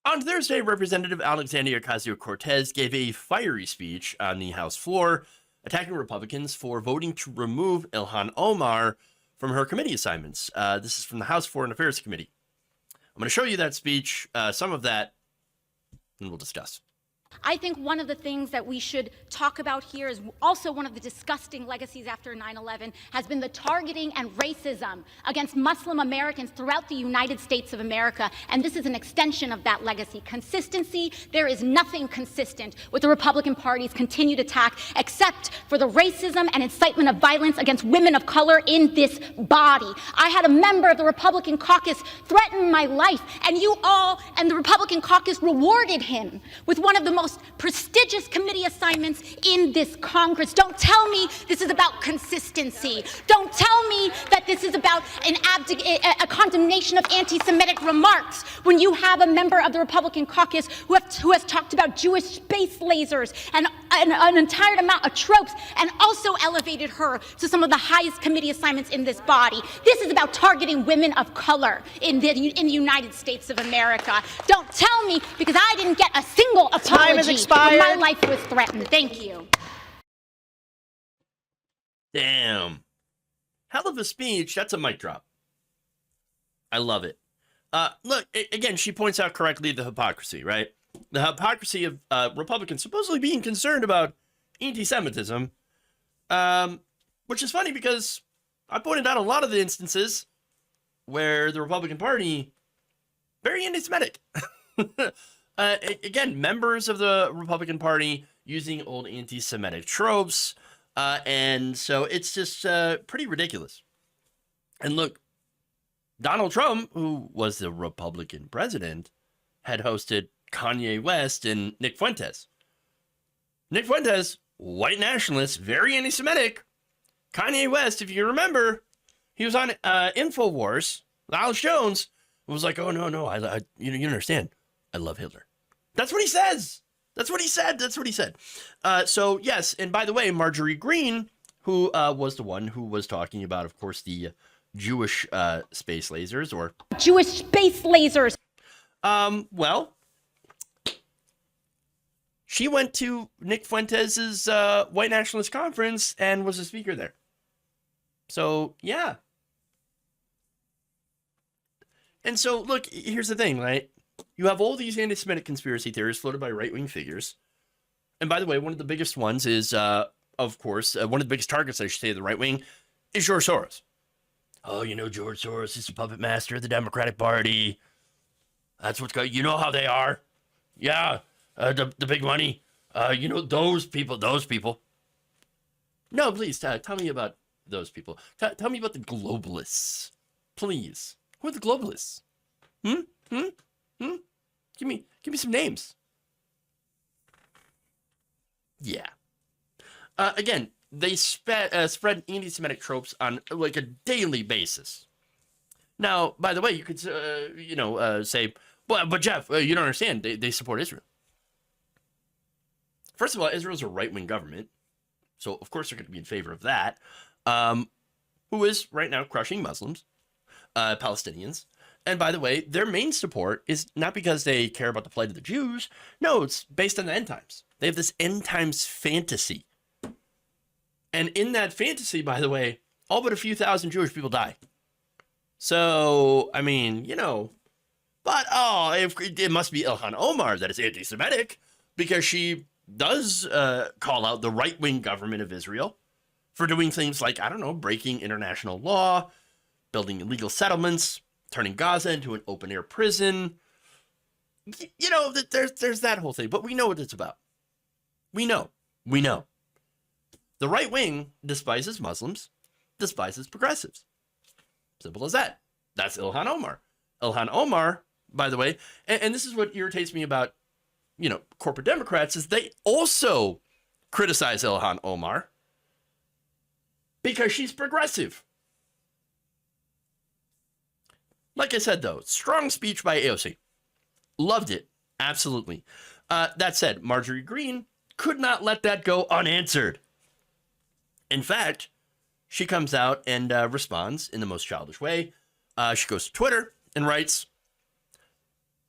On Thursday, Representative Alexandria Ocasio-Cortez gave a fiery speech on the House floor, attacking Republicans for voting to remove Ilhan Omar from her committee assignments. This is from the House Foreign Affairs Committee. I'm going to show you that speech, some of that, and we'll discuss. I think one of the things that we should talk about here is also one of the disgusting legacies after 9/11 has been the targeting and racism against Muslim Americans throughout the United States of America. And this is an extension of that legacy. Consistency, there is nothing consistent with the Republican Party's continued attack except for the racism and incitement of violence against women of color in this body. I had a member of the Republican caucus threaten my life, and you all and the Republican caucus rewarded him with one of the most prestigious committee assignments in this Congress. Don't tell me this is about consistency. Don't tell me that this is about a condemnation of anti-Semitic remarks when you have a member of the Republican caucus who has talked about Jewish space lasers and an entire amount of tropes, and also elevated her to some of the highest committee assignments in this body. This is about targeting women of color in the United States of America. Don't tell me, because I didn't get a single apology. Time has expired. My life was threatened. Thank you. Damn. Hell of a speech. That's a mic drop. I love it. Look, again, she points out correctly the hypocrisy, right? The hypocrisy of Republicans supposedly being concerned about anti-Semitism, which is funny because I pointed out a lot of the instances where the Republican Party very anti-Semitic. Again, members of the Republican Party using old anti-Semitic tropes, and so it's just pretty ridiculous. And look, Donald Trump, who was the Republican president, had hosted Kanye West and Nick Fuentes. Nick Fuentes, white nationalist, very anti-Semitic. Kanye West, if you remember, he was on InfoWars. Alex Jones was like, "Oh no, you don't understand. I love Hitler." That's what he says. That's what he said. So yes, and by the way, Marjorie Greene, who was the one who was talking about, of course, the Jewish space lasers or Jewish space lasers. Well, she went to Nick Fuentes' white nationalist conference and was a speaker there. So yeah. And so look, here's the thing, right? You have all these anti-Semitic conspiracy theories floated by right-wing figures. And by the way, one of the biggest ones is, of course, one of the biggest targets, I should say, of the right wing is George Soros. Oh, you know, George Soros is the puppet master of the Democratic Party. That's what's going. You know how they are. Yeah, the big money. You know, those people. No, please, tell me about those people. Tell me about the globalists. Please. Who are the globalists? Give me some names. Yeah. Again, they spread anti-Semitic tropes on like a daily basis. Now, by the way, you could say, but Jeff, you don't understand. They support Israel. First of all, Israel's a right-wing government, so of course they're going to be in favor of that. Who is right now crushing Muslims, Palestinians. And by the way, their main support is not because they care about the plight of the Jews. No, it's based on the end times. They have this end times fantasy. And in that fantasy, by the way, all but a few thousand Jewish people die. So, I mean, you know, but it must be Ilhan Omar that is anti-Semitic because she does call out the right-wing government of Israel for doing things like, I don't know, breaking international law, building illegal settlements, turning Gaza into an open-air prison. You know, there's that whole thing. But we know what it's about. We know. The right wing despises Muslims, despises progressives. Simple as that. That's Ilhan Omar. Ilhan Omar, by the way, and this is what irritates me about, you know, corporate Democrats, is they also criticize Ilhan Omar because she's progressive. Like I said, though, strong speech by AOC. Loved it. Absolutely. That said, Marjorie Greene could not let that go unanswered. In fact, she comes out and responds in the most childish way. She goes to Twitter and writes,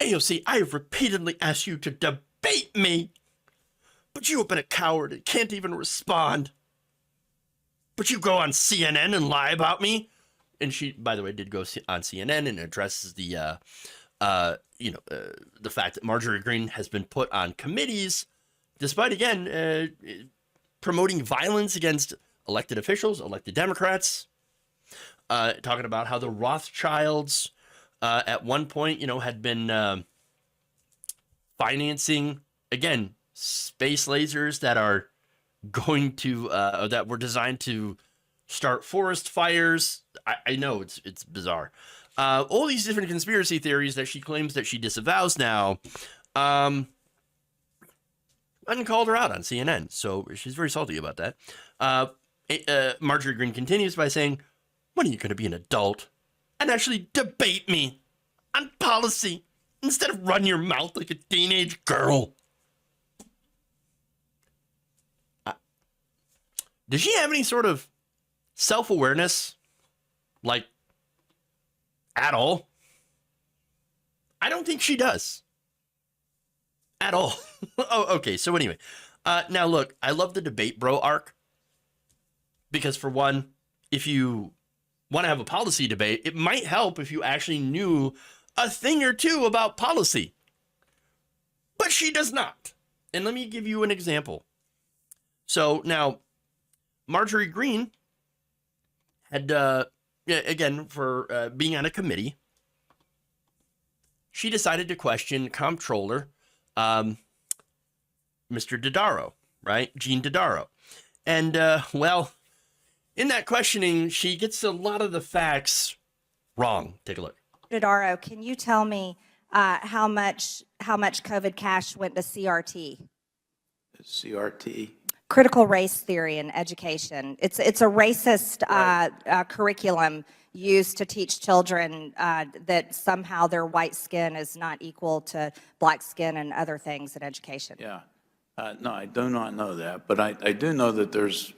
AOC, I have repeatedly asked you to debate me, but you have been a coward and can't even respond. But you go on CNN and lie about me. And she, by the way, did go on CNN and addresses the fact that Marjorie Greene has been put on committees, despite, again, promoting violence against elected officials, elected Democrats, talking about how the Rothschilds at one point, had been financing, again, space lasers that are going to, that were designed to start forest fires. I know it's bizarre. All these different conspiracy theories that she claims that she disavows now. And called her out on CNN, so she's very salty about that. Marjorie Greene continues by saying, when are you going to be an adult and actually debate me on policy instead of run your mouth like a teenage girl? Does she have any sort of self-awareness, like, at all? I don't think she does. At all. Oh, okay, so anyway. Now, look, I love the debate bro arc. Because, for one, if you want to have a policy debate, it might help if you actually knew a thing or two about policy. But she does not. And let me give you an example. So, now, Marjorie Greene had, again, for being on a committee, she decided to question comptroller Mr. Dodaro, right? Gene Dodaro. And, well, in that questioning, she gets a lot of the facts wrong. Take a look. Dodaro, can you tell me how much COVID cash went to CRT? CRT. Critical race theory in education. It's a racist curriculum used to teach children that somehow their white skin is not equal to black skin and other things in education. Yeah. No, I do not know that, but I do know that there's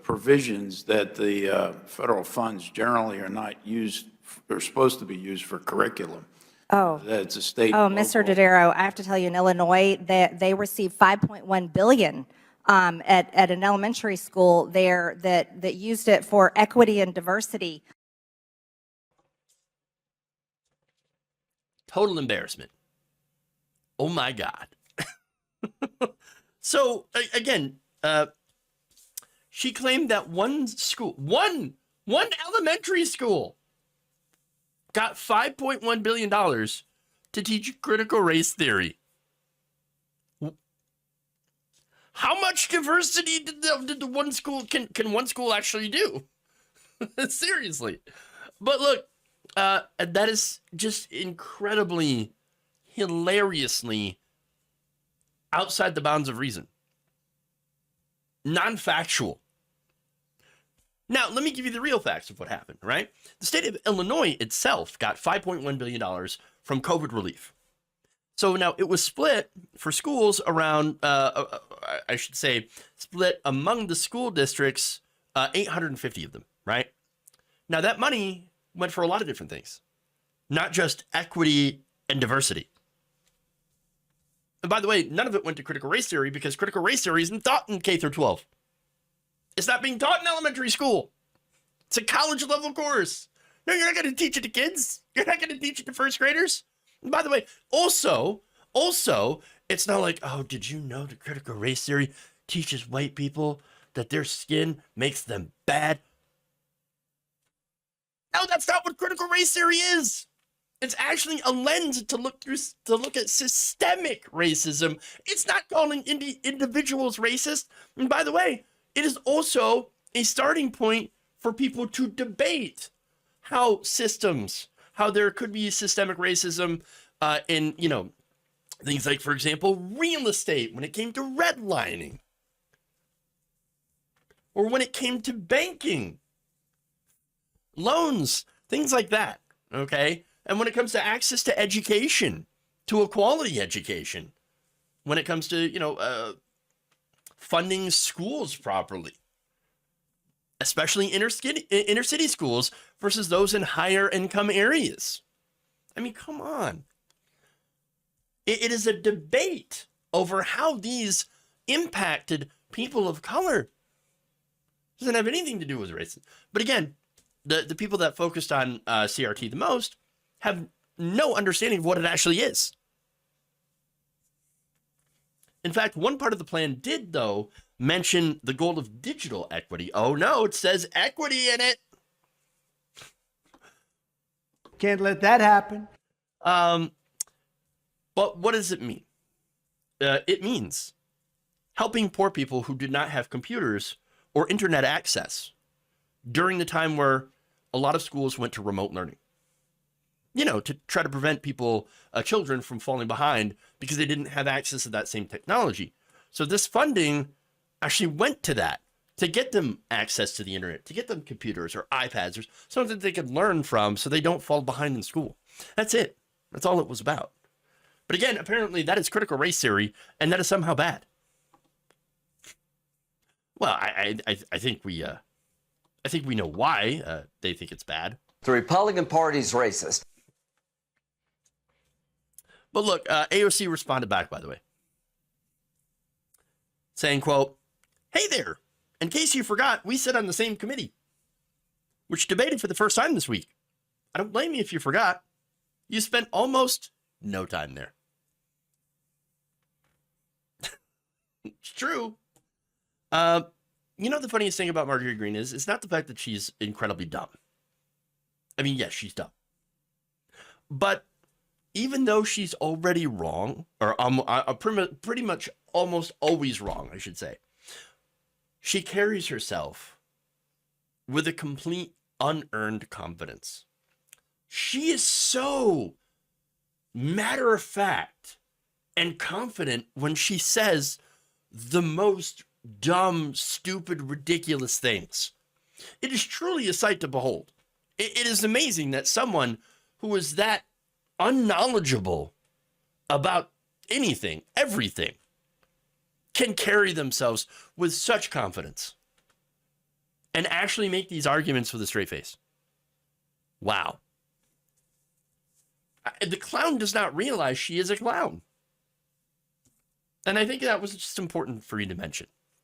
provisions that the federal funds generally are not used, are supposed to be used for curriculum. Oh. That's a state. Oh, Mr. Dodaro, I have to tell you, in Illinois, they received $5.1 billion at an elementary school there that used it for equity and diversity. Total embarrassment. Oh my God. So again, she claimed that one elementary school got $5.1 billion to teach critical race theory. How much diversity did the one school can one school actually do? Seriously. But look, that is just incredibly, hilariously outside the bounds of reason. Non-factual. Now, let me give you the real facts of what happened, right? The state of Illinois itself got $5.1 billion from COVID relief. So now it was split for schools around, I should say, split among the school districts, 850 of them, right? Now that money went for a lot of different things, not just equity and diversity. And by the way, none of it went to critical race theory because critical race theory isn't taught in K through 12. It's not being taught in elementary school. It's a college level course. No, you're not going to teach it to kids. You're not going to teach it to first graders. And by the way, also, it's not like, oh, did you know the critical race theory teaches white people that their skin makes them bad? No, that's not what critical race theory is. It's actually a lens to look at systemic racism. It's not calling individuals racist. And by the way, it is also a starting point for people to debate how there could be systemic racism in, things like, for example, real estate when it came to redlining, or when it came to banking, loans, things like that, okay? And when it comes to access to education, to a quality education, when it comes to, funding schools properly, especially inner city schools versus those in higher income areas. I mean, come on. It is a debate over how these impacted people of color. Doesn't have anything to do with racism. But again, the people that focused on CRT the most have no understanding of what it actually is. In fact, one part of the plan did, though, mention the goal of digital equity. Oh no, it says equity in it. Can't let that happen. But what does it mean? It means helping poor people who did not have computers or internet access during the time where a lot of schools went to remote learning. You know, to try to prevent people, children from falling behind because they didn't have access to that same technology. So this funding actually went to that, to get them access to the internet, to get them computers or iPads or something they could learn from so they don't fall behind in school. That's it. That's all it was about. But again, apparently that is critical race theory, and that is somehow bad. Well, I think we know why they think it's bad. The Republican Party's racist. But look, AOC responded back, by the way, saying, quote, "Hey there, in case you forgot, we sit on the same committee, which debated for the first time this week. I don't blame you if you forgot. You spent almost no time there." It's true. You know, the funniest thing about Marjorie Greene is, it's not the fact that she's incredibly dumb. I mean, yes, she's dumb. But even though she's already wrong, or pretty much almost always wrong, I should say, she carries herself with a complete unearned confidence. She is so matter of fact and confident when she says the most dumb, stupid, ridiculous things. It is truly a sight to behold. It is amazing that someone who is that unknowledgeable about anything, everything, can carry themselves with such confidence and actually make these arguments with a straight face. Wow. The clown does not realize she is a clown. And I think that was just important for you to mention.